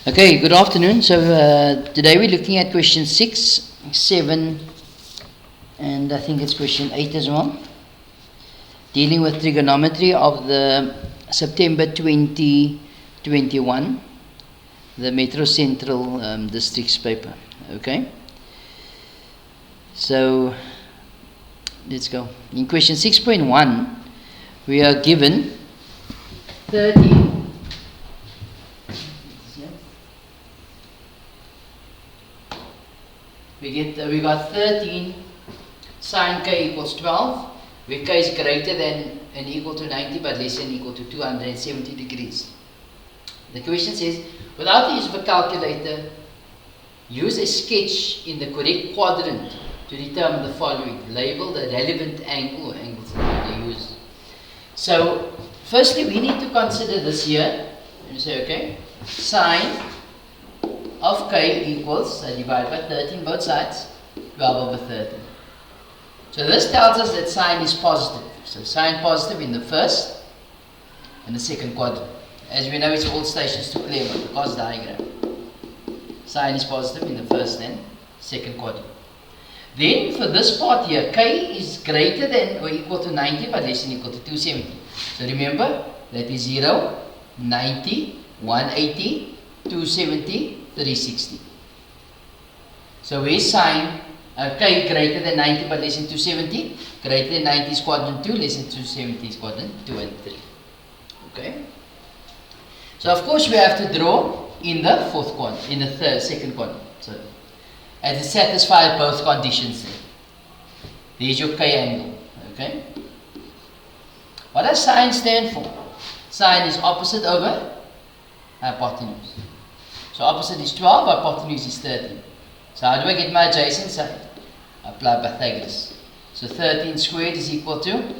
Okay, good afternoon. So today we're looking at question 6, 7, and I think it's question 8 as well. Dealing with trigonometry of the September 2021, the Metro Central District's paper. Okay. So let's go. In question 6.1, we are given 13. We got 13 sine k equals 12, where k is greater than and equal to 90 but less than equal to 270 degrees. The question says, without the use of a calculator, use a sketch in the correct quadrant to determine the following. Label the relevant angle or angles that they use. So, firstly, we need to consider this here. And say, okay, sine of k equals, I divide by 13 both sides, 12 over 13. So this tells us that sine is positive. So sine positive in the first and the second quadrant. As we know, it's all stations to clear the cos diagram. Sine is positive in the first and second quadrant. Then for this part here, k is greater than or equal to 90 but less than equal to 270. So remember, that is 0, 90, 180, 270, 360. So where sine k greater than 90 but less than 270, greater than 90 is quadrant 2, less than 270 is quadrant 2 and 3. Okay. So of course we have to draw in the fourth quadrant, in the second quadrant. So as it satisfies both conditions there. There's your k angle. Okay. What does sine stand for? Sine is opposite over hypotenuse. So opposite is 12, hypotenuse is 13. So how do I get my adjacent side? Apply Pythagoras. So 13 squared is equal to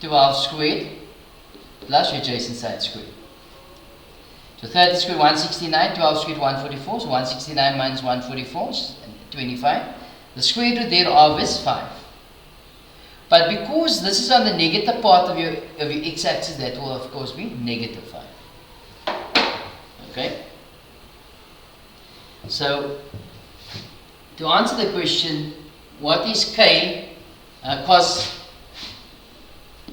12 squared plus your adjacent side squared. So 13 squared 169, 12 squared 144. So 169 minus 144 is 25. The square root thereof is 5. But because this is on the negative part of your x-axis, that will of course be negative 5. Okay. So, to answer the question, what is k, cos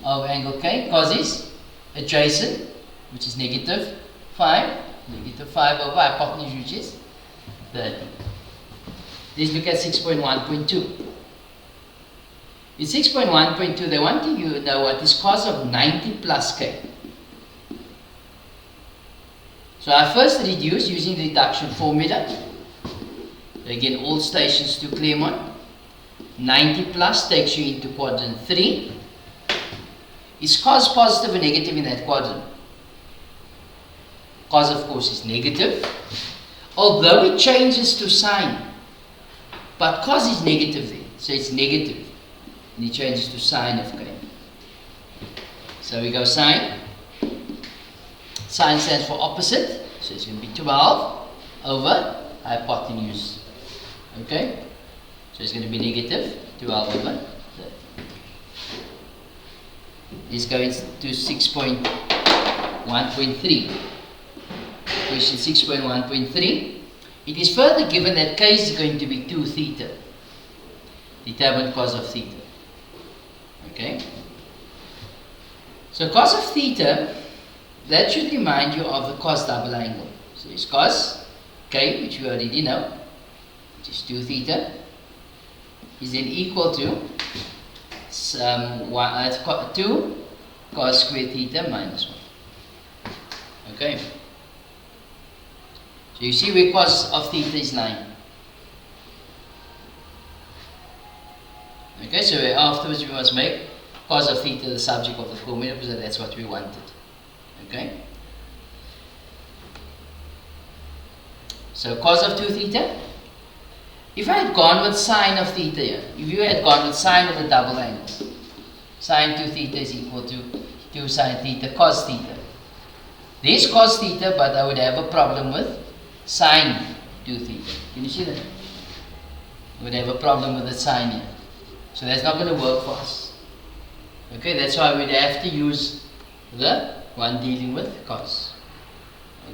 of angle k? Cos is adjacent, which is negative 5 over hypotenuse, which is 30. Let's look at 6.1.2. In 6.1.2, they want you to know what is cos of 90 plus k. So I first reduce using the reduction formula. Again, all stations to Claremont. 90 plus takes you into quadrant 3. Is cos positive or negative in that quadrant? Cos, of course, is negative. Although it changes to sine. But cos is negative there. So it's negative. And it changes to sine of k. So we go sine. Sine stands for opposite, so it's going to be 12 over hypotenuse. Okay? So it's going to be negative 12 over 30. Let's go into 6.1.3. Question 6.1.3. It is further given that k is going to be 2 theta. Determine cos of theta. Okay? So cos of theta, that should remind you of the cos double angle. So it's cos k, which we already know, which is 2 theta, is then equal to 2 cos squared theta minus 1. Okay. So you see where cos of theta is lying. Okay, so afterwards we must make cos of theta the subject of the formula because that's what we wanted. Okay. So cos of 2 theta. If I had gone with sine of theta here, if you had gone with sine of the double angle, sine 2 theta is equal to 2 sine theta cos theta. There's cos theta, but I would have a problem with sine 2 theta. Can you see that? I would have a problem with the sine here. So that's not going to work for us. Okay, that's why we'd have to use the one dealing with cos.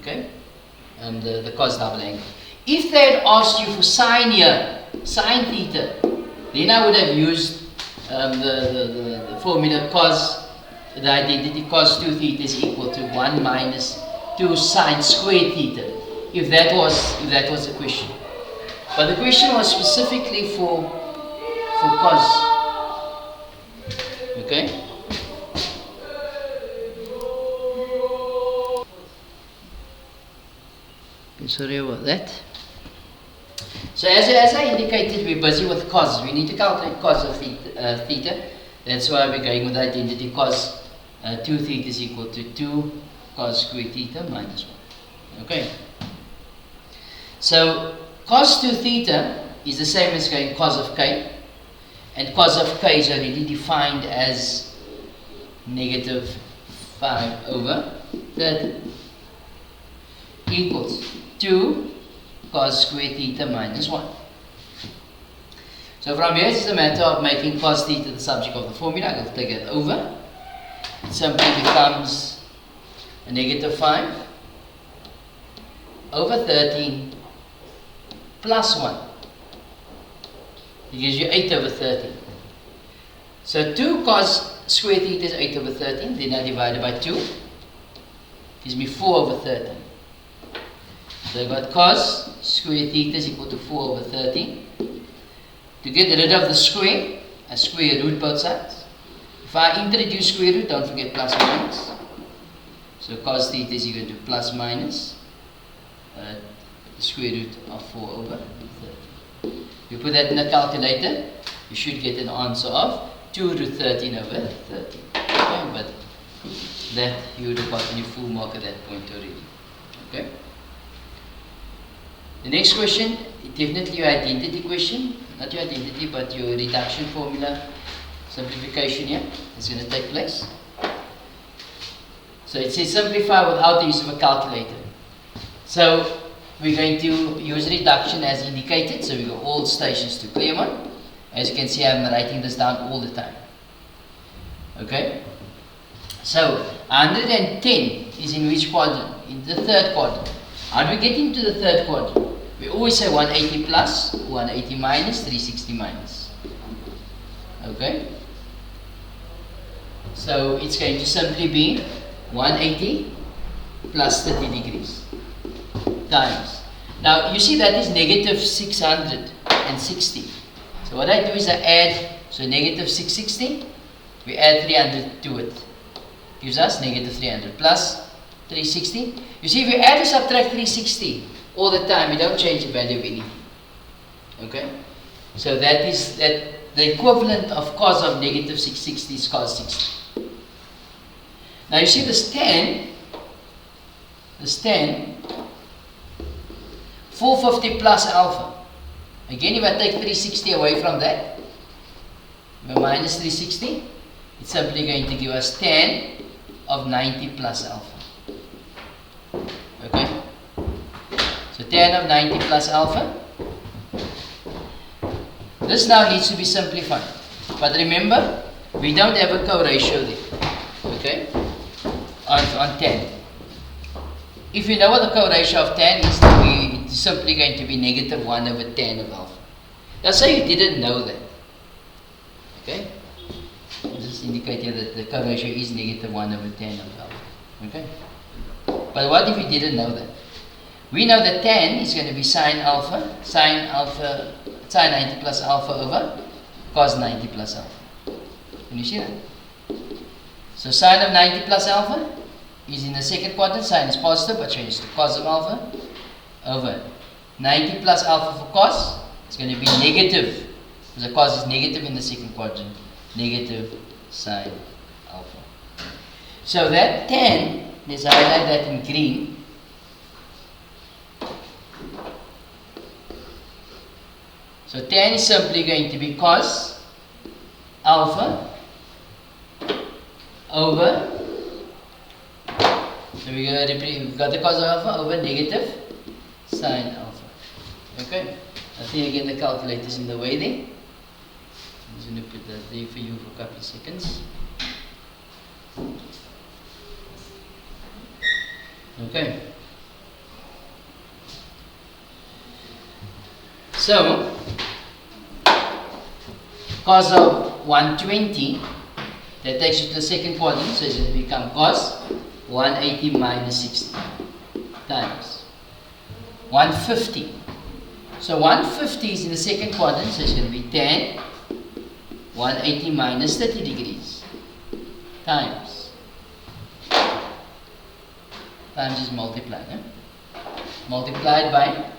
Okay, the cos double angle. If they had asked you for sine here, sine theta, then I would have used the formula cos, the identity cos 2 theta is equal to 1 minus 2 sine squared theta. If that was the question, but the question was specifically for cos. Okay. Sorry about that. So as I indicated, we're busy with cos. We need to calculate cos of theta. That's why we're going with identity cos 2 theta is equal to 2 cos squared theta minus 1. Okay. So cos 2 theta is the same as going cos of k. And cos of k is already defined as negative 5 over 30 equals 2 cos squared theta minus 1. So from here it's a matter of making cos theta the subject of the formula. I'll take it over. It simply becomes a negative 5 over 13 plus 1. It gives you 8 over 13. So 2 cos squared theta is 8 over 13. Then I divide it by 2. Gives me 4 over 13. So I got cos squared theta is equal to 4 over 13. To get rid of the square, I square root both sides. If I introduce square root, don't forget plus minus. So cos theta is equal to plus minus the square root of 4 over 13. You put that in a calculator, you should get an answer of 2 root 13 over 13. Okay, but that you would have gotten your full mark at that point already. Okay. The next question, definitely your identity question, not your identity but your reduction formula simplification here is going to take place. So it says simplify without the use of a calculator. So we're going to use reduction as indicated, so we go all stations to Claremont. As you can see, I'm writing this down all the time. Okay? So 110 is in which quadrant? In the third quadrant. How do we get into the third quadrant? We always say 180 plus, 180 minus, 360 minus. Okay? So it's going to simply be 180 plus 30 degrees times. Now you see that is negative 660. So what I do is I add, so negative 660, we add 300 to it. Gives us negative 300 plus 360. You see, if we add or subtract 360 all the time, we don't change the value of anything. Okay? So that is the equivalent of cos of negative 660 is cos 60. Now you see this tan, 450 plus alpha. Again, if I take 360 away from that, minus 360, it's simply going to give us tan of 90 plus alpha. Okay? So tan of 90 plus alpha. This now needs to be simplified. But remember, we don't have a co-ratio there. Okay? On tan. If you know what the co-ratio of tan is, it's simply going to be negative 1 over tan of alpha. Let's say you didn't know that. Okay? This is indicating that the co-ratio is negative 1 over tan of alpha. Okay? But what if you didn't know that? We know that tan is going to be sine 90 plus alpha over cos 90 plus alpha. Can you see that? So sine of 90 plus alpha is in the second quadrant. Sine is positive, but changes to cos of alpha over 90 plus alpha for cos. It's going to be negative, because the cos is negative in the second quadrant. Negative sine alpha. So that tan, let's highlight that in green. So tan is simply going to be cos alpha over, so we've got the cos of alpha over negative sine alpha. Okay? I think again the calculator is in the way there. I'm just going to put that there for you for a couple of seconds. Okay. So, cos of 120, that takes you to the second quadrant, so it's going to become cos 180 minus 60 times 150. So 150 is in the second quadrant, so it's going to be tan 180 minus 30 degrees times is multiplied. Multiplied by,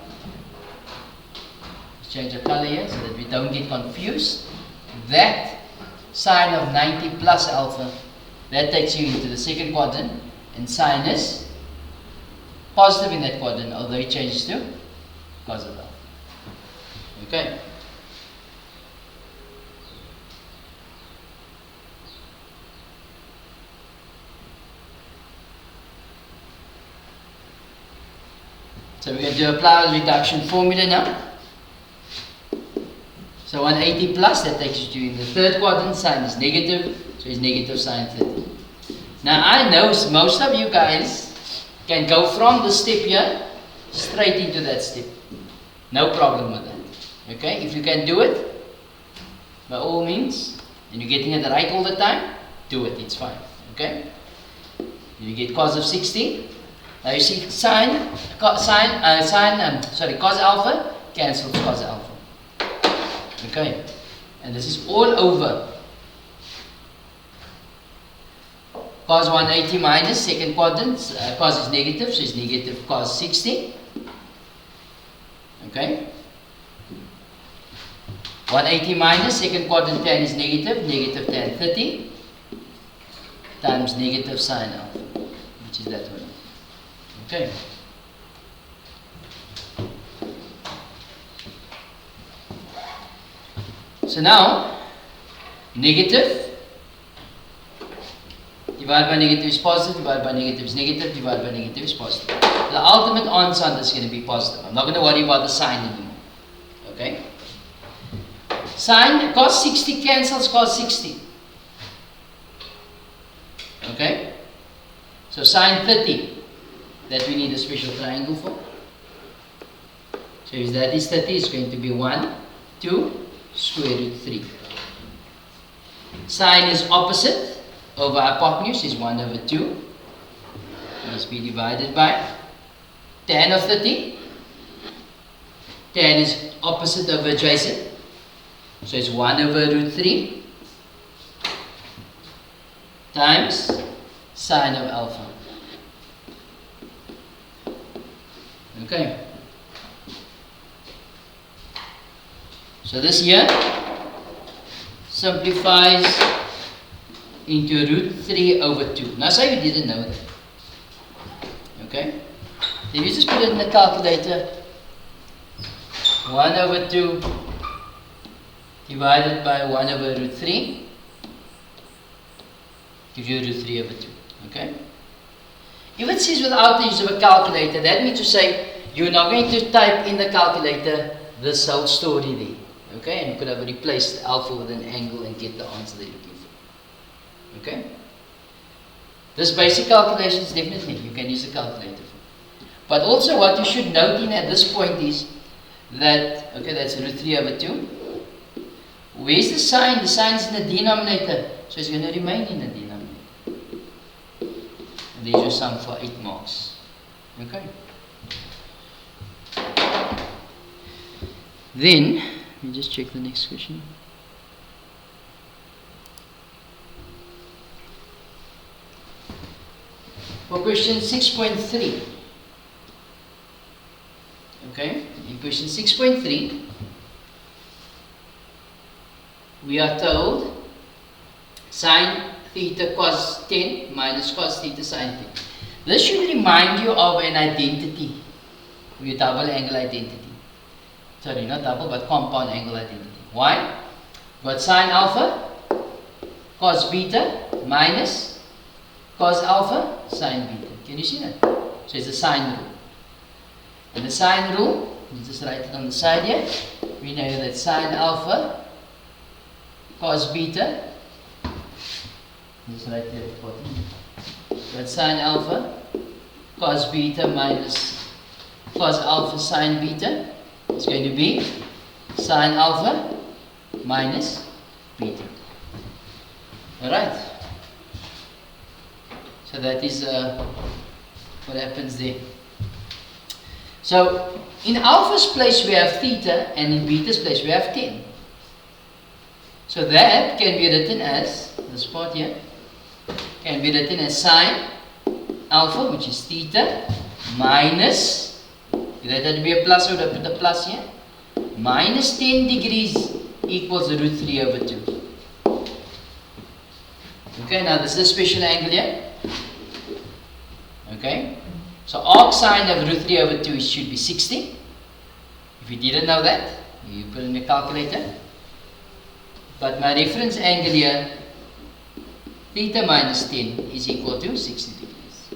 let's change the color here so that we don't get confused. That sine of 90 plus alpha, that takes you into the second quadrant, and sine is positive in that quadrant, although it changes to cos of alpha. Okay. So we're going to apply the reduction formula now. So 180 plus, that takes you to in the third quadrant, sine is negative, so it's negative sine 30. Now I know most of you guys can go from the step here straight into that step. No problem with that. Okay, if you can do it, by all means, and you're getting it right all the time, do it, it's fine. Okay? You get cos of 60. Now you see cos alpha cancels cos alpha. Okay, and this is all over cos 180 minus second quadrant, cos is negative, so it's negative cos 60. Okay, 180 minus second quadrant tan is negative, negative tan 30 times negative sine alpha, which is that one. Okay. So now, negative divided by negative is positive, divided by negative is negative, divided by negative is positive. The ultimate answer on this is going to be positive. I'm not going to worry about the sign anymore. Okay? Sine, cos 60 cancels cos 60. Okay? So sine 30, that we need a special triangle for. So if that is 30, it's going to be 1, 2, square root 3. Sine is opposite over hypotenuse is 1 over 2. Must be divided by tan of 30. Tan is opposite over adjacent. So it's 1 over root 3 times sine of alpha. Okay. So this here simplifies into root 3 over 2. Now say you didn't know that. Okay? Then you just put it in the calculator. 1 over 2 divided by 1 over root 3 gives you root 3 over 2. Okay? If it says without the use of a calculator, that means to say you're not going to type in the calculator this whole story there. Okay? And you could have replaced alpha with an angle and get the answer that you're looking for. Okay? This basic calculations definitely you can use a calculator for. But also what you should note in at this point is that, okay, that's root 3 over 2. Where's the sign? The sign is in the denominator. So it's going to remain in the denominator. And there's your sum for 8 marks. Okay? Then, let me just check the next question. For question 6.3. Okay? In question 6.3, we are told sine theta cos 10 minus cos theta sine 10. This should remind you of an identity, your double angle identity. Sorry, not double, but compound angle identity. Why? Got sine alpha cos beta minus cos alpha sine beta. Can you see that? So it's the sine rule. And the sine rule, you just write it on the side here. We know that sine alpha cos beta, just write it at the bottom. But sine alpha cos beta minus cos alpha sine beta is going to be sine alpha minus beta. Alright. So that is what happens there. So in alpha's place we have theta, and in beta's place we have 10. So that can be written as, this part here, can be written as sine alpha, which is theta, minus, that had to be a plus, so I would have put a plus here, minus 10 degrees equals root 3 over 2. Okay, now this is a special angle here. Okay, so arc sine of root 3 over 2 should be 60. If you didn't know that, you put in your calculator. But my reference angle here, theta minus 10 is equal to 60 degrees.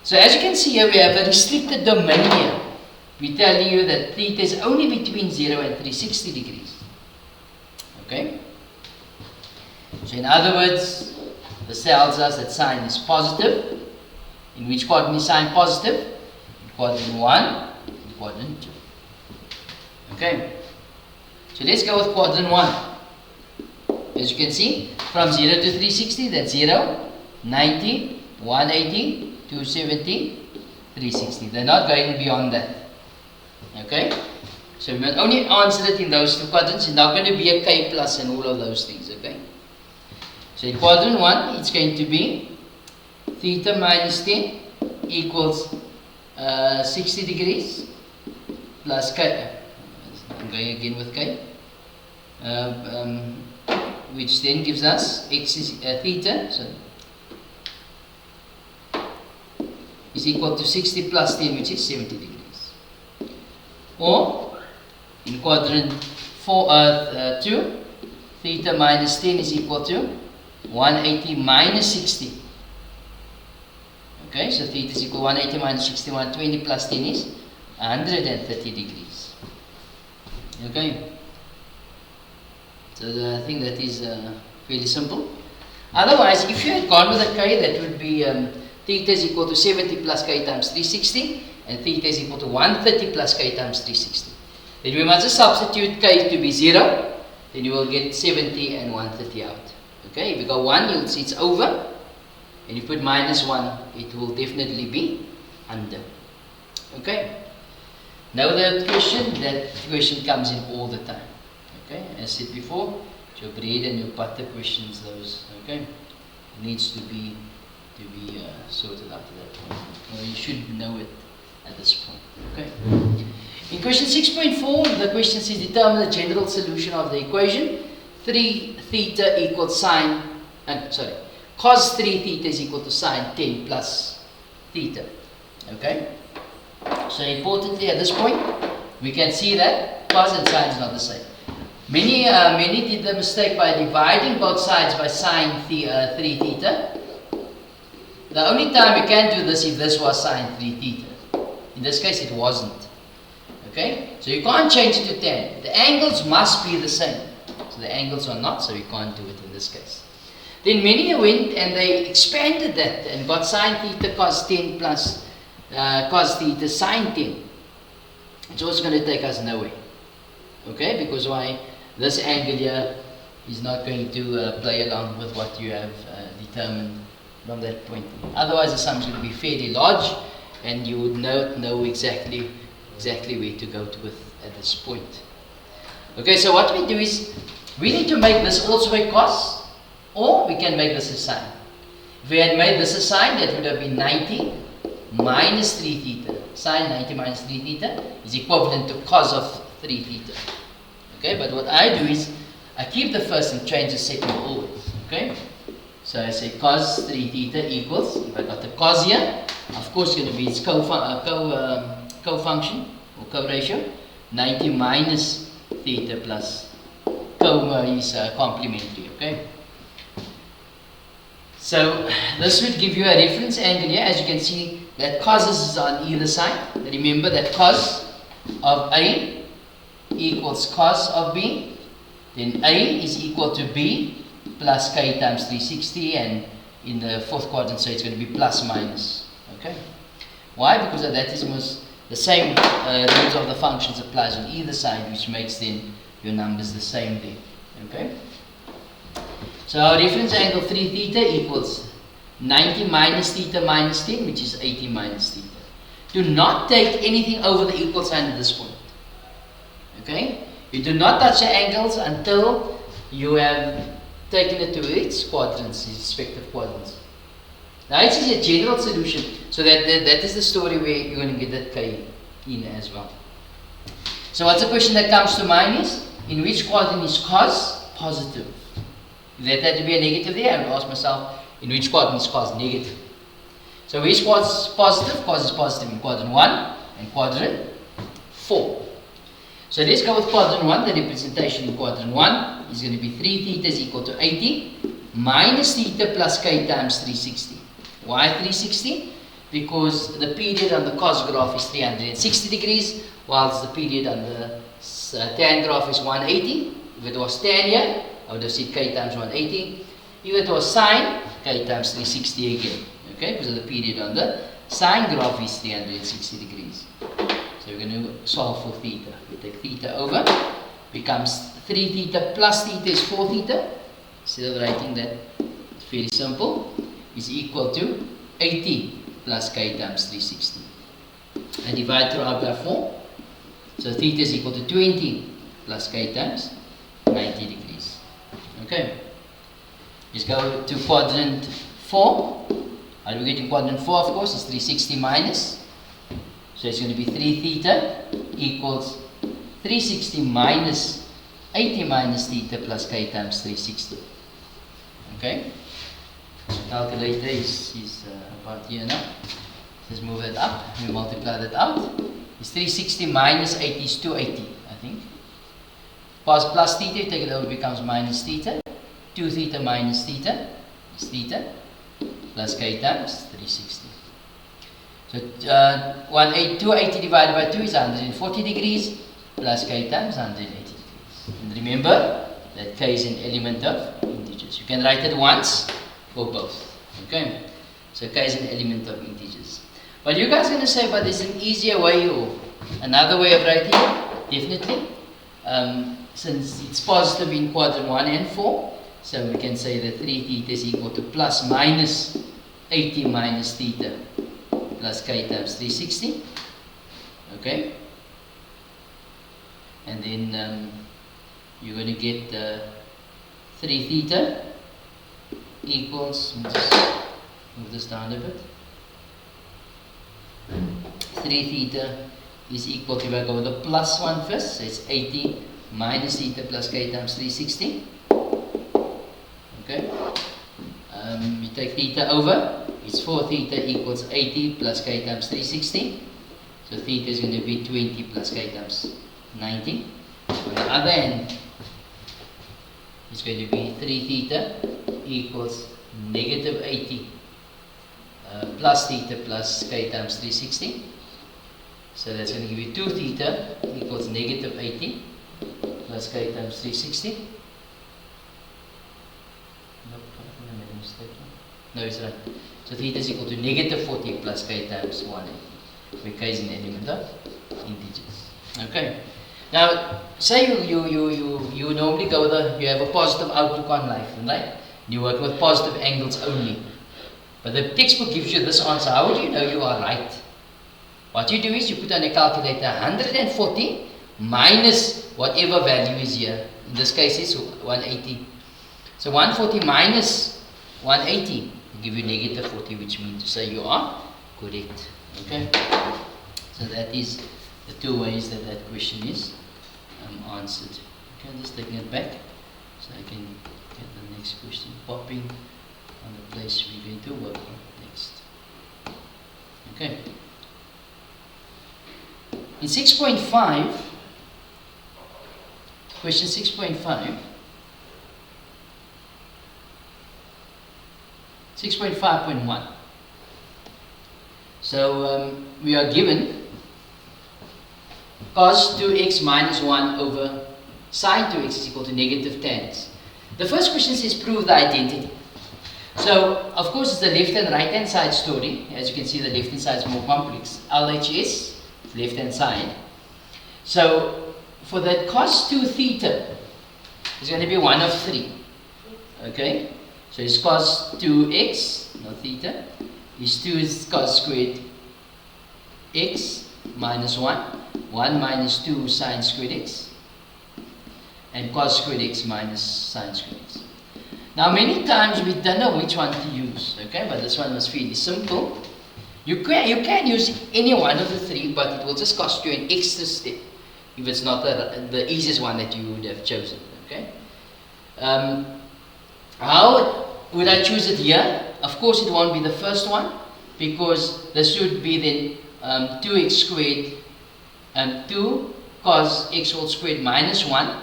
So as you can see here, we have a restricted domain here. We're telling you that theta is only between 0 and 360 degrees. Okay? So in other words, this tells us that sine is positive. In which quadrant is sine positive? In quadrant 1, in quadrant 2. Okay? So let's go with quadrant 1. As you can see, from 0 to 360, that's 0, 90, 180, 270, 360. They're not going beyond that. Okay? So we must only answer it in those two quadrants. It's not going to be a k plus and all of those things. Okay? So in quadrant 1, it's going to be theta minus 10 equals 60 degrees plus k. I'm going again with k. Which then gives us x is theta. So is equal to 60 plus 10, which is 70 degrees. Or in quadrant 2, theta minus 10 is equal to 180 minus 60. Okay, so theta is equal to 180 minus 60, 120 plus 10 is 130 degrees. Okay, so I think that is fairly simple. Otherwise, if you had gone with a k, that would be theta is equal to 70 plus k times 360, and theta is equal to 130 plus k times 360. Then we must just substitute k to be 0, then you will get 70 and 130 out. Okay, if you go 1, you'll see it's over, and you put minus 1, it will definitely be under. Okay, now that question comes in all the time. Okay, as said before, your bread and your butter questions, those, okay, needs to be sorted out at that point. Well, you should know it at this point. Okay. In question 6.4, the question says determine the general solution of the equation 3 theta equals cos 3 theta is equal to sine 10 plus theta. Okay. So importantly, at this point, we can see that cos and sine is not the same. Many did the mistake by dividing both sides by sine 3 theta. The only time you can do this if this was sine 3 theta. In this case, it wasn't. Okay? So you can't change it to tan. The angles must be the same. So the angles are not, so you can't do it in this case. Then many went and they expanded that and got sine theta cos 10 plus cos theta sine 10. It's also going to take us nowhere. Okay? Because why? This angle here is not going to play along with what you have determined from that point. Otherwise, the sum is going to be fairly large, and you would know exactly where to go to with at this point. Okay, so what we do is we need to make this also a cos, or we can make this a sine. If we had made this a sine, that would have been 90 minus 3 theta. Sine 90 minus 3 theta is equivalent to cos of 3 theta. Okay, but what I do is I keep the first and change the second always. Okay, so I say cos 3 theta equals, if I got the cos here, of course it's going to be its co-function or co-ratio, 90 minus theta plus is complementary. Okay, so this would give you a reference angle here. As you can see, that cos is on either side. Remember that cos of A equals cos of B, then A is equal to B plus K times 360, and in the fourth quadrant, so it's going to be plus minus. Okay, why? Because that the same rules of the functions applies on either side, which makes then your numbers the same there. Okay? So our reference angle 3 theta equals 90 minus theta minus 10, which is 80 minus theta. Do not take anything over the equal sign at this point. Okay? You do not touch the angles until you have taken it to its quadrants, its respective quadrants. Now it is a general solution, so that is the story where you're going to get that K in as well. So what's the question that comes to mind is, in which quadrant is cos positive? If that had to be a negative there, I would ask myself, in which quadrant is cos negative? So which cos is positive? Cos is positive in quadrant 1 and quadrant 4. So let's go with quadrant 1. The representation in quadrant 1 is going to be 3 theta is equal to 80 minus theta plus k times 360. Why 360? Because the period on the cos graph is 360 degrees, whilst the period on the tan graph is 180. If it was tan here, I would have said k times 180. If it was sine, k times 360 again. Okay, because the period on the sine graph is 360 degrees. So we're going to solve for theta. We take theta over, becomes 3 theta plus theta is 4 theta. Instead of writing that, it's very simple. Is equal to 80 plus k times 360. I divide throughout by 4. So theta is equal to 20 plus k times 90 degrees. Okay. Let's go to quadrant 4. How do we get to quadrant 4? Of course, it's 360 minus. So it's going to be 3 theta equals 360 minus 80 minus theta plus k times 360. Okay? So calculator is about here now. Let's move that up. We multiply that out. It's 360 minus 80 is 280, I think. Plus theta, take it over, becomes minus theta. 2 theta minus theta is theta plus k times 360. So 280 divided by 2 is 140 degrees plus k times 180 degrees. And remember that k is an element of integers. You can write it once or both. Okay? So k is an element of integers. But you guys are going to say, but there's an easier way or another way of writing it. Definitely. Since it's positive in quadrant 1 and 4, so we can say that 3 theta is equal to plus minus 80 minus theta plus k times 360. Okay? And then you're going to get 3 theta equals, let me just move this down a bit. 3 theta is equal to, if I go with the plus 1 first, so it's 80 minus theta plus k times 360. Okay? You take theta over, it's 4 theta equals 80 plus k times 360. So theta is going to be 20 plus k times 90. On the other end, it's going to be 3 theta equals negative 80 plus theta plus k times 360. So that's going to give you 2 theta equals negative 80 plus k times 360. No, it's right. So theta is equal to negative 40 plus k times 180, where k is an element of integers. Okay. Now, say you normally go with you have a positive outlook on life, right? You work with positive angles only. But the textbook gives you this answer. How would you know you are right? What you do is you put on a calculator 140 minus whatever value is here. In this case, it's 180. So 140 minus 180 will give you negative 40, which means to say you are correct. Okay? So that is the 2 ways that that question is answered. Okay, I'm just taking it back so I can get the next question popping on the place we're going to work on next. Okay. In 6.5, question 6.5, 6.5.1. So we are given cos 2x minus 1 over sine 2x is equal to negative tan x. The first question says prove the identity. So, of course, it's the left and right hand side story. As you can see, the left hand side is more complex. LHS left hand side. So for that cos 2 theta, it's going to be 1 of 3. Okay? So it's cos 2x, not theta, is 2 is cos squared x minus 1. 1 minus 2 sine squared x. And cos squared x minus sine squared x. Now many times we don't know which one to use. Okay? But this one was fairly simple. You can use any one of the three, but it will just cost you an extra step if it's not the easiest one that you would have chosen. Okay? How would I choose it here? Of course it won't be the first one, because this should be then 2x squared 2 cos x whole squared minus 1,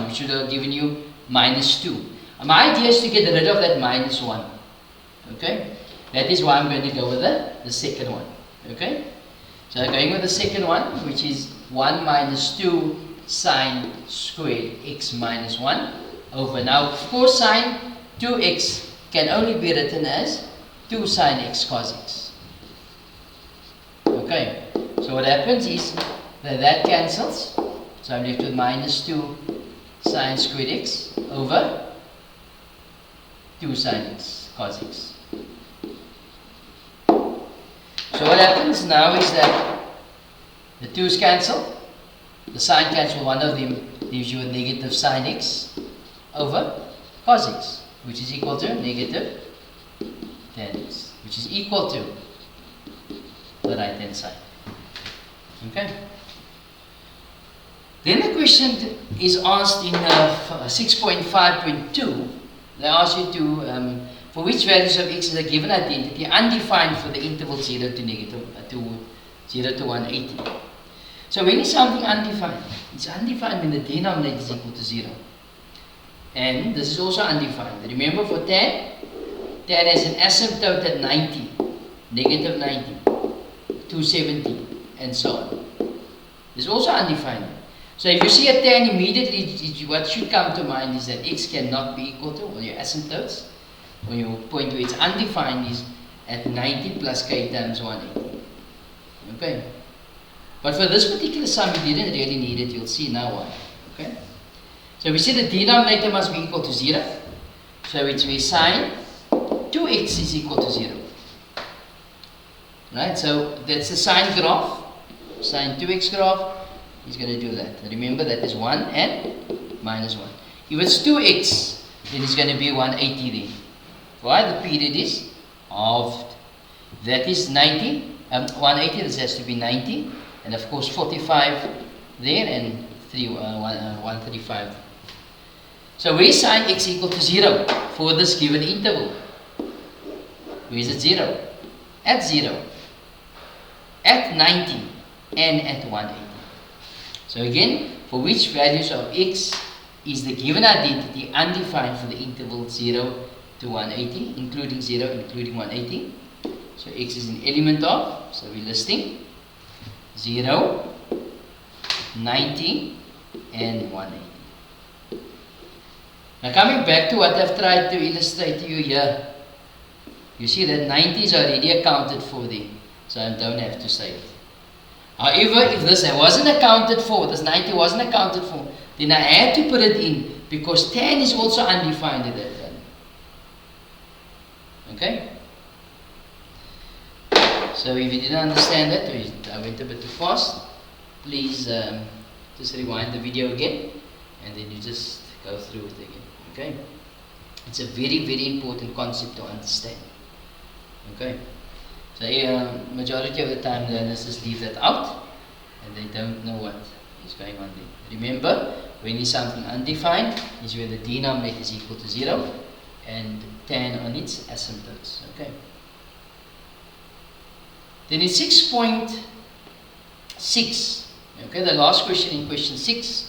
which should have given you minus 2. My idea is to get rid of that minus 1. Okay? That is why I'm going to go with the second one. Okay? So I'm going with the second one, which is 1 minus 2 sine squared x minus 1 over. Now, of course, sine 2x can only be written as 2 sine x cos x. Okay? So what happens is that cancels. So I'm left with minus 2 sine squared x over 2 sine x cos x. So what happens now is that the 2's cancel, the sine cancel, one of them leaves you with negative sine x over cos x, which is equal to negative tan x, which is equal to the right hand side. Okay? Then the question is asked in 6.5.2. They ask you to for which values of x is a given identity undefined for the interval 0 to negative 0 to 180. So when is something undefined? It's undefined when the denominator is equal to 0. And this is also undefined. Remember, for tan has an asymptote at 90, negative 90, 270, and so on. It's also undefined. So if you see a tan, immediately what should come to mind is that x cannot be equal to, or your asymptotes, or your point where it's undefined is at 90 plus k times 180. Okay? But for this particular sum, you didn't really need it. You'll see now why. Okay? So we say the denominator must be equal to 0. So it's where sine 2x is equal to 0. Right? So that's the sine graph. Sine 2x graph is going to do that. Remember, that is 1 and minus 1. If it's 2x, then it's going to be 180 there. Why? The period is halved. That is 90. 180, this has to be 90. And of course 45 there and 135. So where is sine x equal to 0 for this given interval? Where is it 0? At 0, at 90, and at 180. So again, for which values of x is the given identity undefined for the interval 0 to 180, including 0, including 180. So x is an element of, so we're listing 0, 90, and 180. Now coming back to what I've tried to illustrate to you here, you see that 90 is already accounted for there, so I don't have to say it. However, if this wasn't accounted for, this 90 wasn't accounted for, then I had to put it in, because tan is also undefined at that value. Okay? So if you didn't understand that, or I went a bit too fast, please just rewind the video again, and then you just go through it again. Okay? It's a very, very important concept to understand. Okay? So majority of the time learners just leave that out, and they don't know what is going on there. Remember, when is something undefined, is when the denominator is equal to 0, and tan on its asymptotes. Okay? Then in 6.6, okay, the last question in question 6,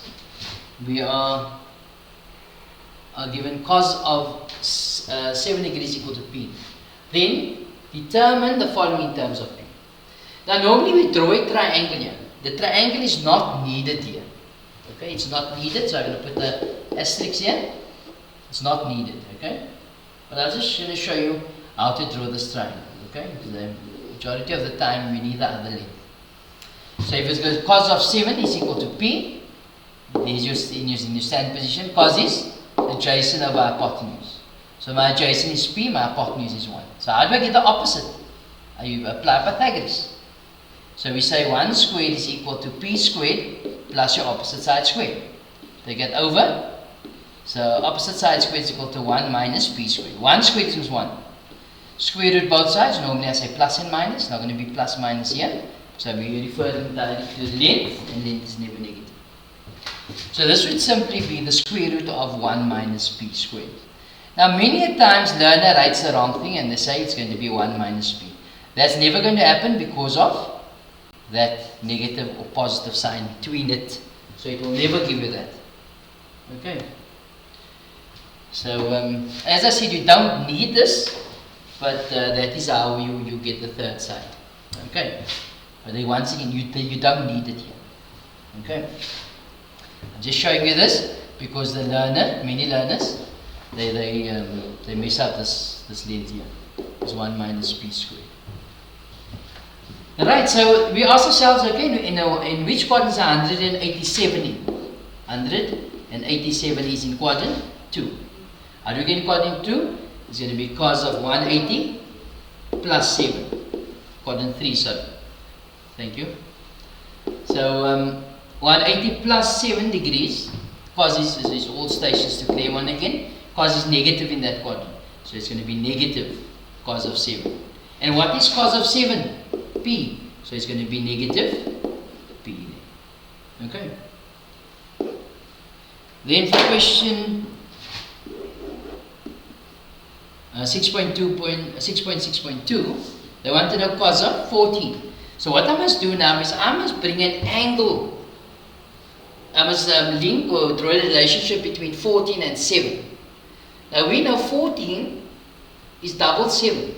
we are given cos of 7 degrees equal to p. Then determine the following in terms of p. Now normally we draw a triangle here. The triangle is not needed here. Okay, it's not needed, so I'm going to put the asterisk here. It's not needed, okay? But I'm just going to show you how to draw this triangle, okay? Because the majority of the time we need the other length. So if it goes cos of 7 is equal to P, there's in your stand position, cos is adjacent over hypotenuse. So my adjacent is P, my hypotenuse is 1. So how do I get the opposite? You apply Pythagoras. So we say 1 squared is equal to P squared plus your opposite side squared. Take it over. So opposite side squared is equal to 1 minus P squared. 1 squared is 1. Square root both sides. Normally I say plus and minus. Not going to be plus minus here. So we refer entirely to the length, and length is never negative. So this would simply be the square root of 1 minus P squared. Now many a times learner writes the wrong thing and they say it's going to be 1 minus P. That's never going to happen because of that negative or positive sign between it. So it will never give you that. Okay. So as I said, you don't need this, but that is how you get the third side. Okay. But then once again, you don't need it here. Okay. I'm just showing you this because the learner, many learners, they mess up this length here. It's 1 minus P squared. Alright, so we ask ourselves, okay, in which quadrant is 187 in? 187 is in quadrant 2. How do we get in quadrant 2? It's going to be cos of 180 plus 7. Quadrant 3, sorry. Thank you. So 180 plus 7 degrees. Cos is all stations to clear one again. Cos is negative in that quadrant. So it's going to be negative cos of 7. And what is cos of 7? P. So it's going to be negative P. Okay. Then for question 6.6.2, they want to know cos of 14. So what I must do now is I must bring an angle. I must link or draw a relationship between 14 and 7. Now we know 14 is double 7.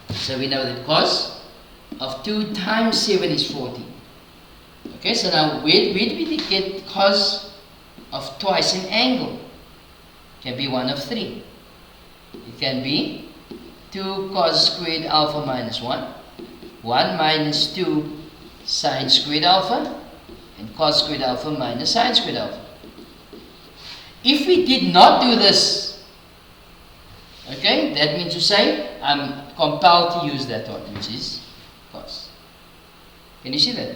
So we know that cos of 2 times 7 is 14. Okay, so now where do we get cos of twice an angle? It can be one of 3. It can be 2 cos squared alpha minus 1. 1 minus 2 sine squared alpha. And cos squared alpha minus sine squared alpha. If we did not do this, okay, that means to say I'm compelled to use that one, which is cos. Can you see that?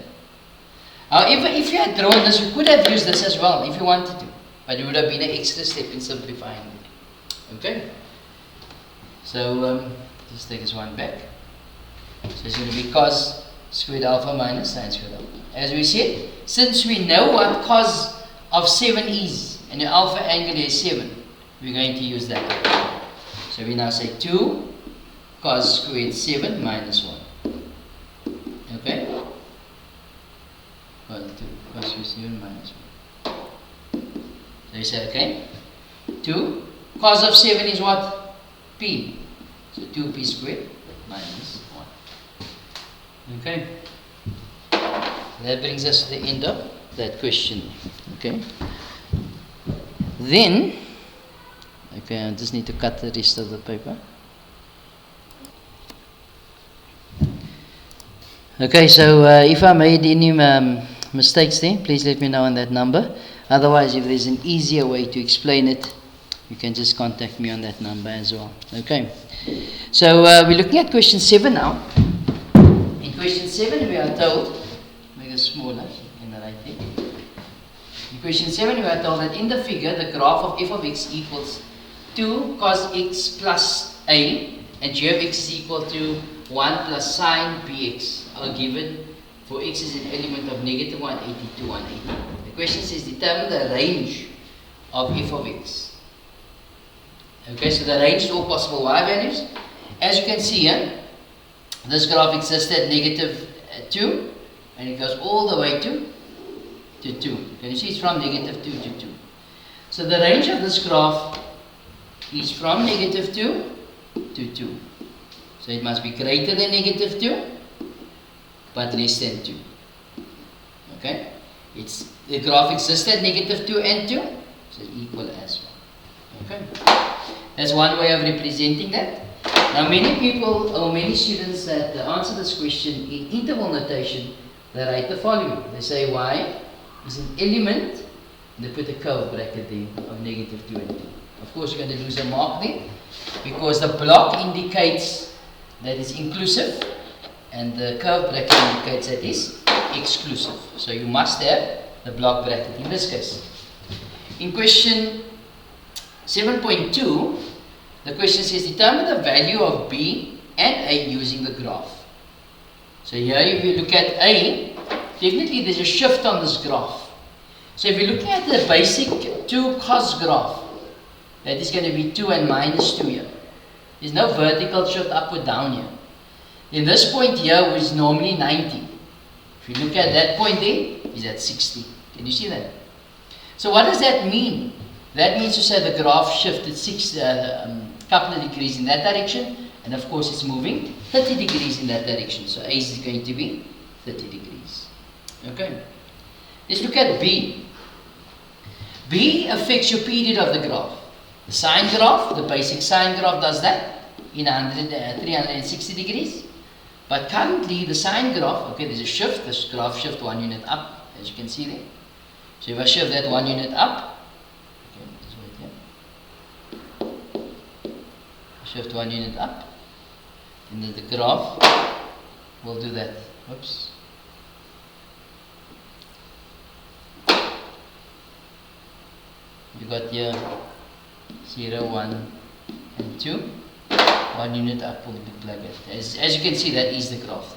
However, if you had drawn this, you could have used this as well if you wanted to, but it would have been an extra step in simplifying it. Okay? So, just take this one back. So it's going to be cos squared alpha minus sine squared alpha. As we said, since we know what cos of 7 is, and the alpha angle is 7, we're going to use that. So we now say 2 cos squared 7 minus 1. Okay? Well, 2 cos squared 7 minus 1. So you say, okay? 2 cos of 7 is what? P. So 2p squared minus 1. Okay? That brings us to the end of that question. Okay? Then, okay, I just need to cut the rest of the paper. Okay, so if I made any mistakes there, please let me know on that number. Otherwise, if there's an easier way to explain it, you can just contact me on that number as well. Okay, so we're looking at question 7 now. In question 7, we are told, make it smaller in the right thing. In question 7, we are told that in the figure, the graph of f of x equals 2 cos x plus a, and g of x is equal to 1 plus sine bx are given for x is an element of negative 180 to 180. The question says determine the range of f of x. Okay, so the range is all possible y values. As you can see here, this graph exists at negative 2 and it goes all the way to 2. Can you see it's from negative 2 to 2. So the range of this graph is from negative 2 to 2. So it must be greater than negative 2 but less than 2. Okay? The graph exists at negative 2 and 2, so equal as well. Okay? That's one way of representing that. Now many people or many students that answer this question in interval notation they write the following. They say y is an element, and they put a curve bracket there of negative 2 and 2. Of course, you're going to lose a mark there because the block indicates that it's inclusive and the curve bracket indicates that it's exclusive. So you must have the block bracket in this case. In question 7.2, the question says determine the value of b and a using the graph. So here if you look at a, definitely there's a shift on this graph. So if you're looking at the basic 2 cos graph, that is going to be 2 and minus 2 here. There's no vertical shift up or down here. In this point here, which is normally 90. If you look at that point there, is at 60. Can you see that? So what does that mean? That means to say the graph shifted couple of degrees in that direction, and of course it's moving 30 degrees in that direction. So A is going to be 30 degrees. Okay. Let's look at B. B affects your period of the graph. The sine graph, the basic sine graph does that in 360 degrees. But currently the sine graph, okay, there's a shift, this graph shift 1 unit up, as you can see there. So if I shift that 1 unit up, okay, just wait here. Shift 1 unit up, and then the graph will do that. Oops. You got here 0, 1, and 2. 1 unit up will look like that. As you can see, that is the graph.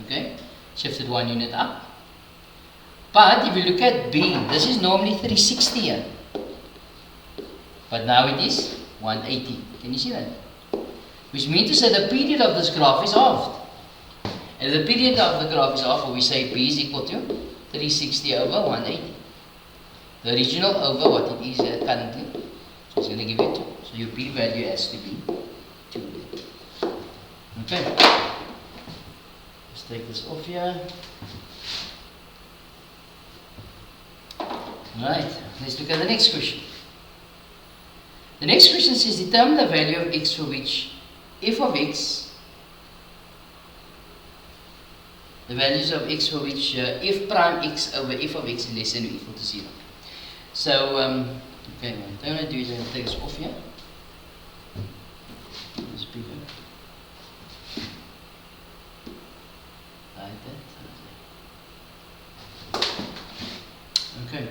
Okay? Shifted 1 unit up. But if you look at B, this is normally 360 here. But now it is 180. Can you see that? Which means to say the period of this graph is halved. And the period of the graph is halved, we say B is equal to 360 over 180. The original over what it is currently. So it's going to give you 2. So your P value has to be 2. Okay. Let's take this off here. Alright, let's look at the next question. The next question says determine the value of x for which f of x, the values of x for which f prime x over f of x is less than or equal to 0. So, okay, what I'm going to do is I'm going to take this off here. This bigger. Like that. Okay.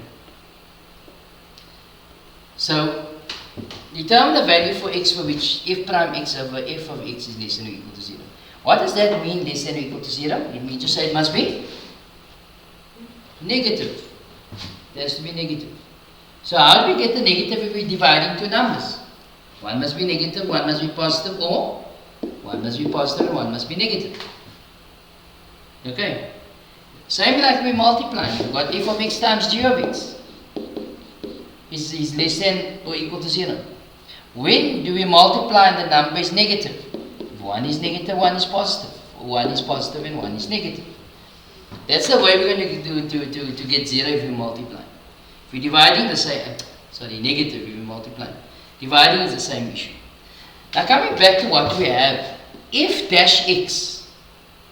So, determine the value for x for which f prime x over f of x is less than or equal to 0. What does that mean, less than or equal to 0? It means to say it must be negative. It has to be negative. So how do we get the negative if we divide into numbers? One must be negative, one must be positive, or one must be positive and one must be negative. Okay. Same like we multiply. We've got f of x times g of x is less than or equal to 0. When do we multiply and the number is negative? If one is negative, one is positive. Or one is positive and one is negative. That's the way we're going to do to get 0 if we multiply. If we're dividing the same, negative if we multiply. Dividing is the same issue. Now coming back to what we have, f dash x.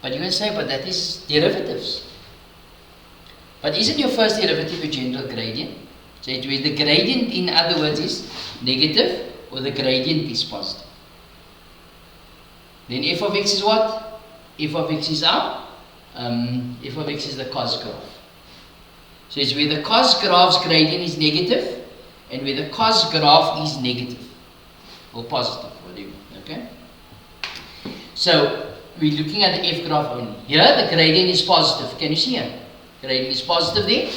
But you're going to say, but that is derivatives. But isn't your first derivative a general gradient? So it will, the gradient in other words is negative or the gradient is positive. Then f of x is what? F of x is our, f of x is the cos graph. So it's where the cos graph's gradient is negative and where the cos graph is negative or positive, whatever. Okay? So we're looking at the f graph only. Here the gradient is positive. Can you see here? Gradient is positive there.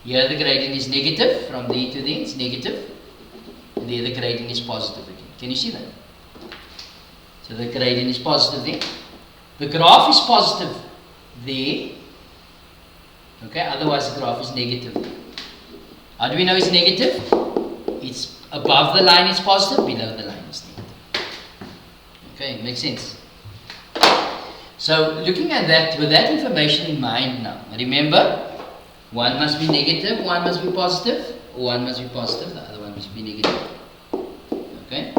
Here the gradient is negative. From there to there it's negative. And there the gradient is positive again. Can you see that? So the gradient is positive there. The graph is positive there. Okay, otherwise the graph is negative. How do we know it's negative? It's above the line it's positive, below the line it's negative. Okay, makes sense. So looking at that, with that information in mind now, remember, one must be negative, one must be positive, or one must be positive, the other one must be negative. Okay?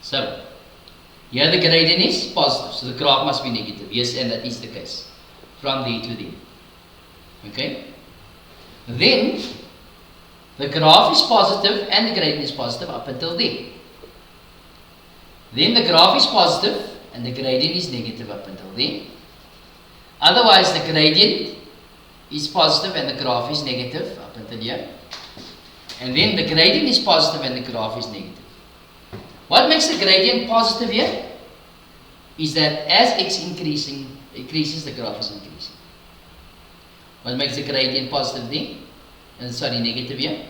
So, here the gradient is positive, so the graph must be negative. Yes, and that is the case. from there to there. Okay? Then the graph is positive and the gradient is positive up until there. Then the graph is positive and the gradient is negative up until there. Otherwise, the gradient is positive and the graph is negative up until here. And then the gradient is positive and the graph is negative. What makes the gradient positive here is that as x increases, the graph is increasing. What makes the gradient positive there? Negative here,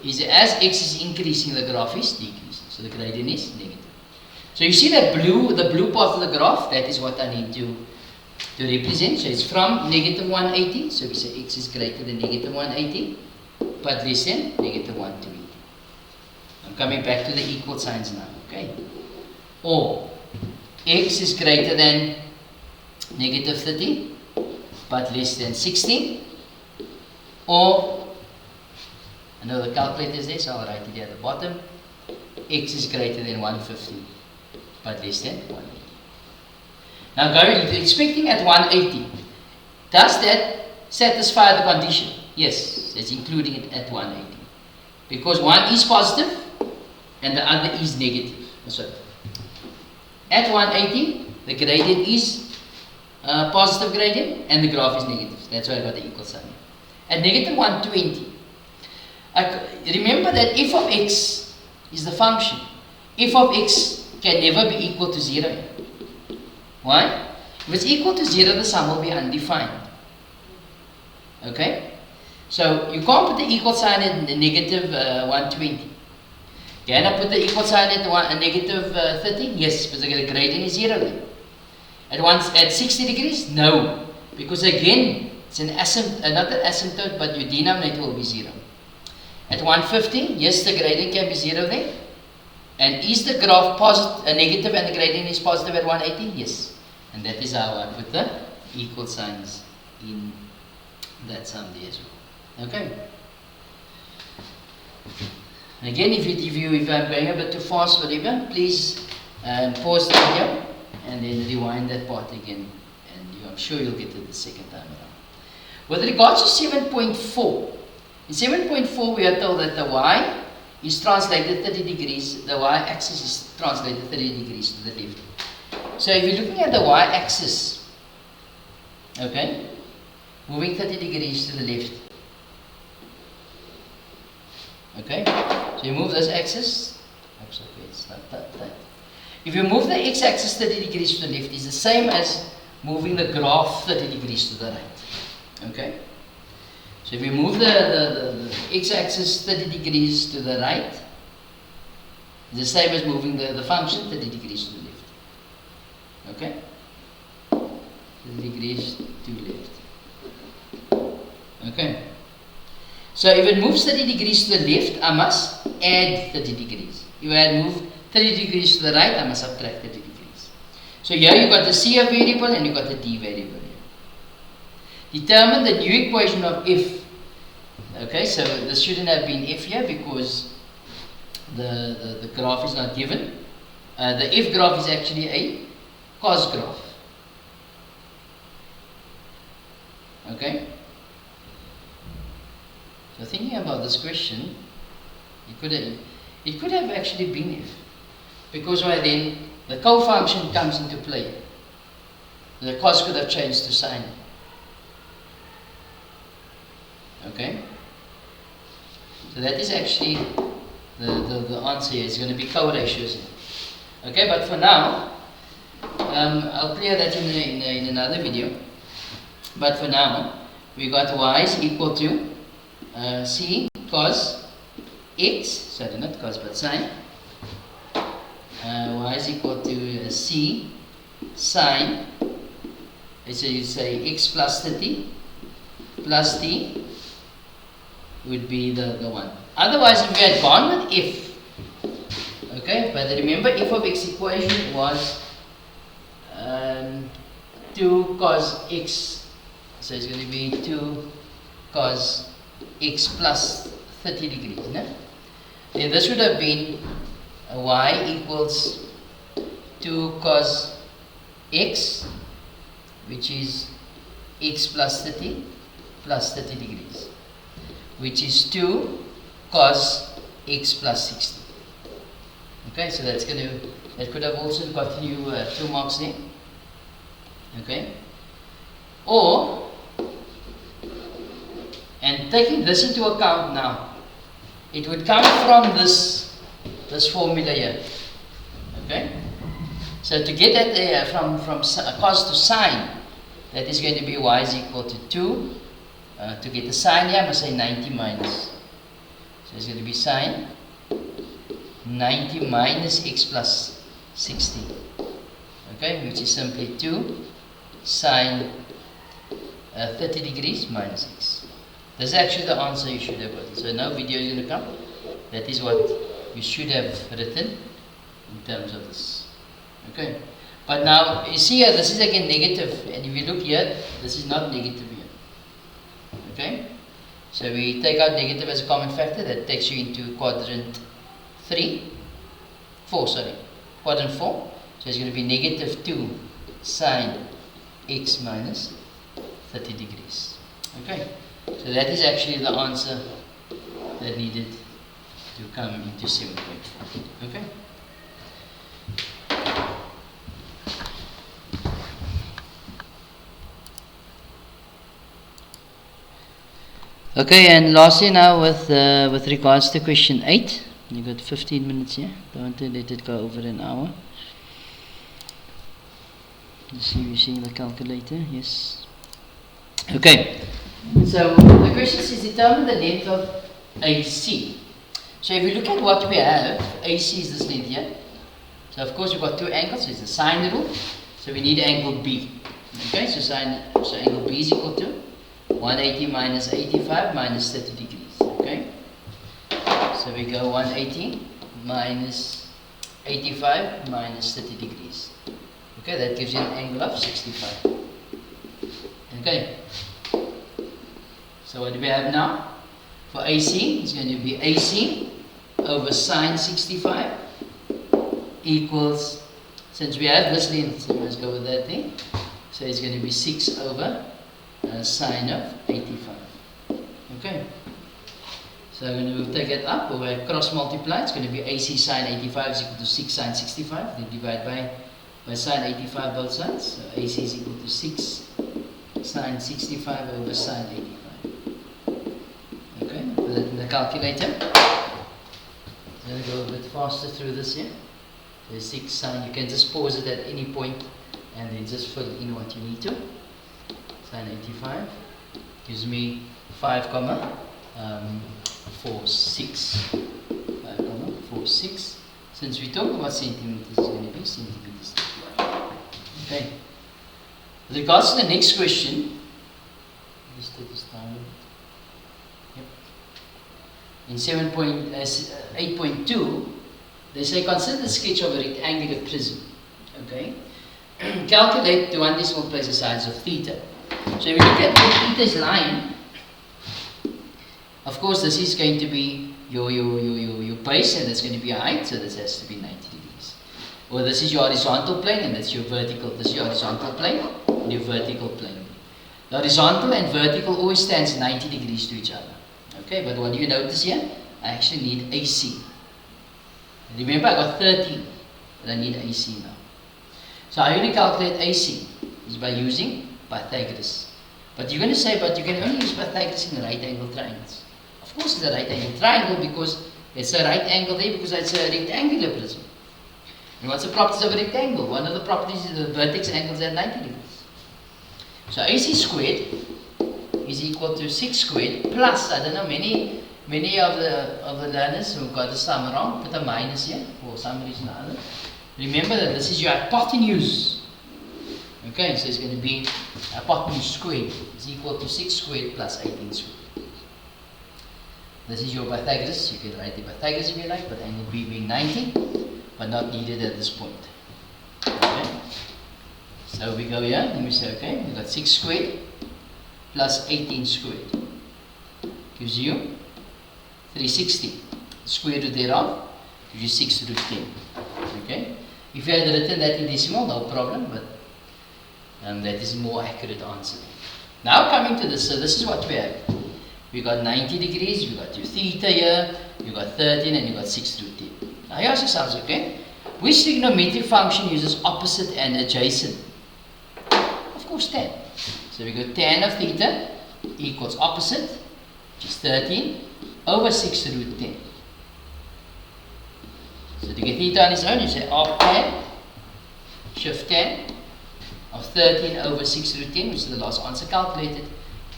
is as x is increasing, the graph is decreasing. So the gradient is negative. So you see that the blue part of the graph, that is what I need to represent. So it's from negative 180. So we say x is greater than negative 180, but less than negative 120. I'm coming back to the equal signs now. Okay. Or x is greater than negative 30, but less than 60. Or, I know the calculator is there, so I'll write it here at the bottom. X is greater than 150, but less than 180. Now, expecting at 180, does that satisfy the condition? Yes, it's including it at 180. Because one is positive and the other is negative. Sorry. At 180, the gradient is positive gradient and the graph is negative. That's why I got the equal sign. At negative 120, remember that f of x is the function. F of x can never be equal to 0. Why? If it's equal to 0, the sum will be undefined. Okay? So you can't put the equal sign at negative 120. Can I put the equal sign at negative 30? Yes, but the gradient is 0 then. At 60 degrees? No. Because again, it's an not an asymptote, but your denominator will be 0. At 150, yes, the gradient can be 0 there. And is the graph negative and the gradient is positive at 180? Yes. And that is how I put the equal signs in that sum there as well. Okay. Again, if I'm going a bit too fast, whatever, please pause the video and then rewind that part again, and I'm sure you'll get it the second time around. With regards to 7.4, in 7.4 we are told that the y is translated 30 degrees, the y-axis is translated 30 degrees to the left. So if you're looking at the y-axis, okay, moving 30 degrees to the left, okay, so you move this axis, oops, okay, it's not that. If you move the x-axis 30 degrees to the left, it's the same as moving the graph 30 degrees to the right. Okay, so if you move the x-axis 30 degrees to the right, it's the same as moving the function 30 degrees to the left. Okay, 30 degrees to left. Okay, so if it moves 30 degrees to the left, I must add 30 degrees. If I move 30 degrees to the right, I must subtract 30 degrees. So here you got the C variable and you got the D variable. Determine the new equation of f. Okay, so this shouldn't have been f here because the graph is not given. The f graph is actually a cos graph. Okay. So thinking about this question, it could have actually been f, because why then the co-function comes into play. The cos could have changed to sine. Okay, so that is actually the answer here. It's going to be co-ratios. Okay, but for now, I'll clear that in another video. But for now, we got y is equal to c cos x, sorry, not cos but sine. Y is equal to c sine, so you say x plus 30 plus d would be the one. Otherwise, if we had gone with f, okay, but remember f of x equation was 2 cos x, so it's going to be 2 cos x plus 30 degrees. No? Then this would have been y equals 2 cos x which is x plus 30 plus 30 degrees, which is 2 cos x plus 60. Okay, so that could have also gotten you 2 marks there. Okay, or, and taking this into account now, it would come from this formula here. Okay, so to get that from cos to sine, that is going to be y is equal to 2. To get the sine here, I must say 90 minus. So it's going to be sine 90 minus x plus 60. Okay, which is simply 2 sine 30 degrees minus x. This is actually the answer you should have written. So no video is going to come. That is what you should have written in terms of this. Okay, but now you see here, this is again negative, and if you look here, this is not negative here. Okay, so we take out negative as a common factor. That takes you into quadrant 4. So it's going to be negative 2 sine x minus 30 degrees. Okay, so that is actually the answer that needed to come into 7.4. Okay. Okay, and lastly now with regards to question 8, you got 15 minutes here. Don't let it go over an hour. Let's see if you're seeing the calculator. Yes. Okay. So the question says determine the length of AC. So if you look at what we have, AC is this length here. So of course we've got 2 angles. So it's the sine rule. So we need angle B. Okay. So angle B is equal to 180 minus 85 minus 30 degrees. Okay. So we go 180 minus 85 minus 30 degrees. Okay, that gives you an angle of 65. Okay. So what do we have now? For AC, it's going to be AC over sine 65 equals, since we have this length, so let's go with that thing. So it's going to be 6 over sine of 85. Okay. So I'm going to take it up, or I cross multiply. It's going to be AC sine 85 is equal to 6 sine 65. Then divide by sine 85 both sides. So AC is equal to 6 sine 65 over sine 85. Okay, put that in the calculator. I'm going to go a bit faster through this here. So 6 sine, you can just pause it at any point and then just fill in what you need to. Sine 85 gives me 5,46. 5,46. Since we talk about centimeters, it's going to be centimeters. Okay. With regards to the next question, just take this down a bit. Yep. In 8.2, they say consider the sketch of a rectangular prism. Okay. Calculate to 1 decimal place the size of theta. So if we look at theta's line, of course this is going to be your base, and that's going to be a height, so this has to be 90 degrees. Or this is your horizontal plane, and that's your vertical. This is your horizontal plane and your vertical plane. The horizontal and vertical always stands 90 degrees to each other. Okay, but what do you notice here? I actually need AC. Remember I got 30, but I need AC now. So how are you going to calculate AC? Is by using Pythagoras. But you're going to say, but you can only use Pythagoras in right angle triangles. Of course it's a right angle triangle because it's a right angle there because it's a rectangular prism. And what's the properties of a rectangle? One of the properties is the vertex angles at 90 degrees. So AC squared is equal to 6 squared plus, I don't know, many of the learners who got the sum wrong, put a minus here for some reason or other. Remember that this is your hypotenuse. Okay, so it's going to be hypotenuse squared is equal to 6 squared plus 18 squared. This is your Pythagoras. You can write the Pythagoras if you like, but angle B being 90, but not needed at this point. Okay, so we go here and we say, okay, we got 6 squared plus 18 squared gives you 360. Square root thereof gives you 6 root 10. Okay, if you had written that in decimal, no problem, but that is more accurate answer. Now coming to this, so this is what we have. We got 90 degrees, we got your theta here, you got 13 and you got 6 root 10. Now here's your sounds, okay? Which trigonometric function uses opposite and adjacent? Of course tan. So we go tan of theta equals opposite, which is 13, over 6 root 10. So to get theta on its own, you say arc tan, shift tan, of 13 over 6 root 10, which is the last answer calculated,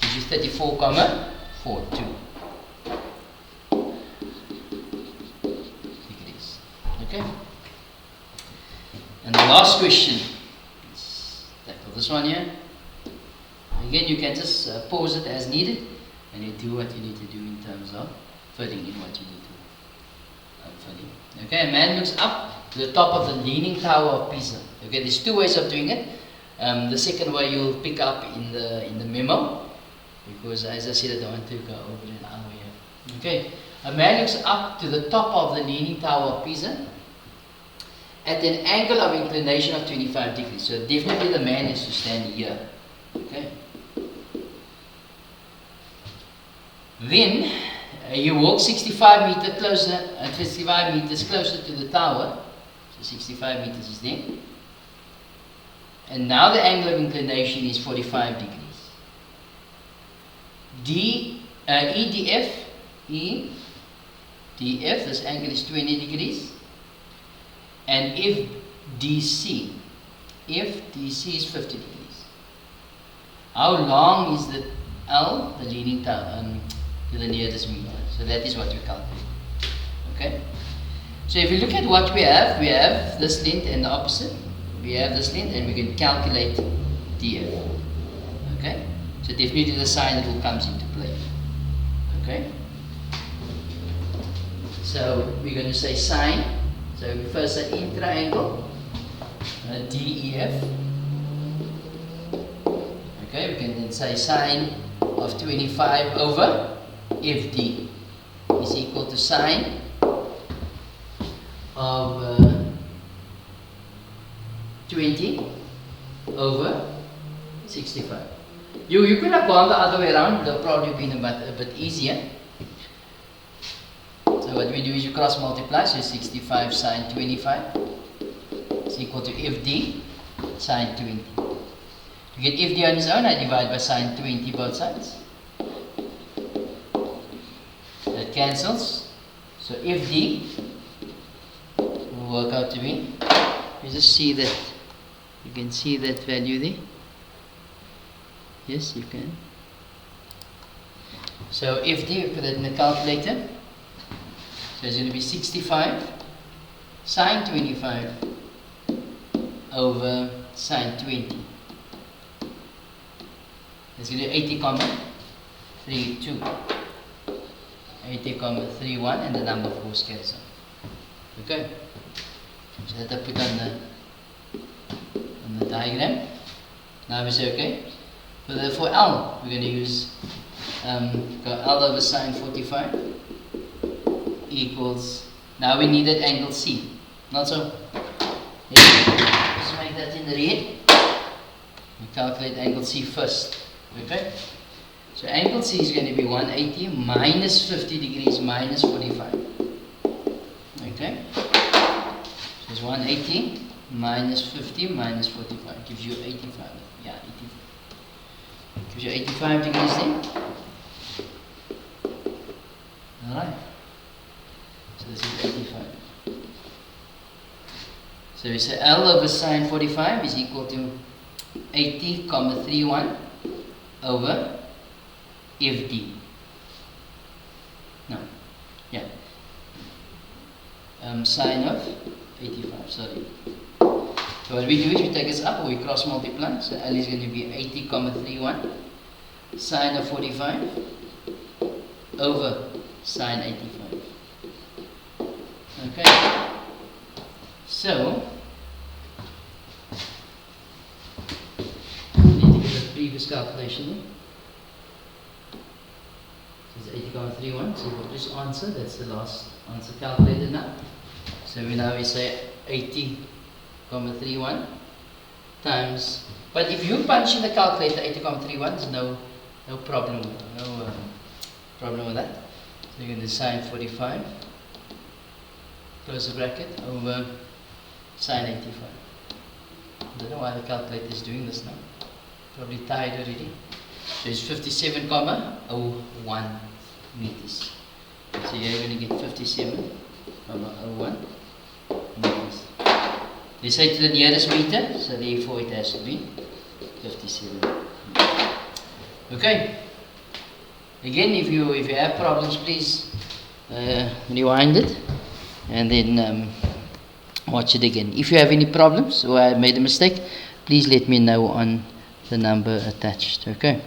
gives you 34,42 degrees. Okay? And the last question, let's tackle this one here. Again, you can just pause it as needed, and you do what you need to do in terms of filling in what you need to fill in. Okay, a man looks up to the top of the leaning tower of Pisa. Okay, there's two ways of doing it. The second way you'll pick up in the memo, because as I said, I don't want to go over an hour here. Okay, a man looks up to the top of the leaning tower of Pisa at an angle of inclination of 25 degrees. So definitely the man has to stand here. Okay. Then you walk 65 meters closer, 65 meters closer to the tower. So 65 meters is there. And now the angle of inclination is 45 degrees. EDF, this angle is 20 degrees. And if DC is 50 degrees. How long is the L, the leading tower, to the nearest meter? So that is what we calculate. Okay? So if you look at what we have this length and the opposite. We have this length and we can calculate DF. Okay? So definitely the sine rule comes into play. Okay? So we're going to say sine. So we first say in triangle, DEF. Okay, we can then say sine of 25 over FD is equal to sine of 20 over 65. You could have gone the other way around, it would have probably been a bit easier. So what we do is you cross multiply, so 65 sine 25 is equal to FD sine 20. To get FD on its own, I divide by sine 20 both sides. That cancels. So FD will work out to be, you just see that, you can see that value there. Yes, you can. So FD, we put it in the calculator. So it's going to be 65 sine 25 over sine 20. It's going to be 80,32. 80,31 and the number of course cancels. Okay. So that I put on the diagram. Now we say okay. For L, we're going to use L over sine 45 equals, now we need that angle C. Not so? Yes. Let's make that in the red. We calculate angle C first. Okay? So angle C is going to be 180 minus 50 degrees minus 45. Okay? So it's 180 minus 50 minus 45. Gives you 85. Yeah, 85. Gives you 85 degrees there. Alright. So this is 85. So we say L over sine 45 is equal to 80,31 over FD. No. Yeah. Sine of 85, sorry. So what we do is we take this up or we cross multiply. So L is going to be 80,31 sine of 45 over sine 85. Okay. So we need to get the previous calculation. So it's 80,31. So for this answer, that's the last answer calculated now. So we say 80,31 times. But if you punch in the calculator 80.31, there's no problem, problem with that. So you're going to sine 45, close the bracket, over sine 85. I don't know why the calculator is doing this now. Probably tired already. So it's 57,01 meters. So you're going to get 57,01 meters. They say to the nearest meter, so therefore it has to be 57. Okay. Again, if you have problems, please rewind it and then watch it again. If you have any problems or I made a mistake, please let me know on the number attached. Okay.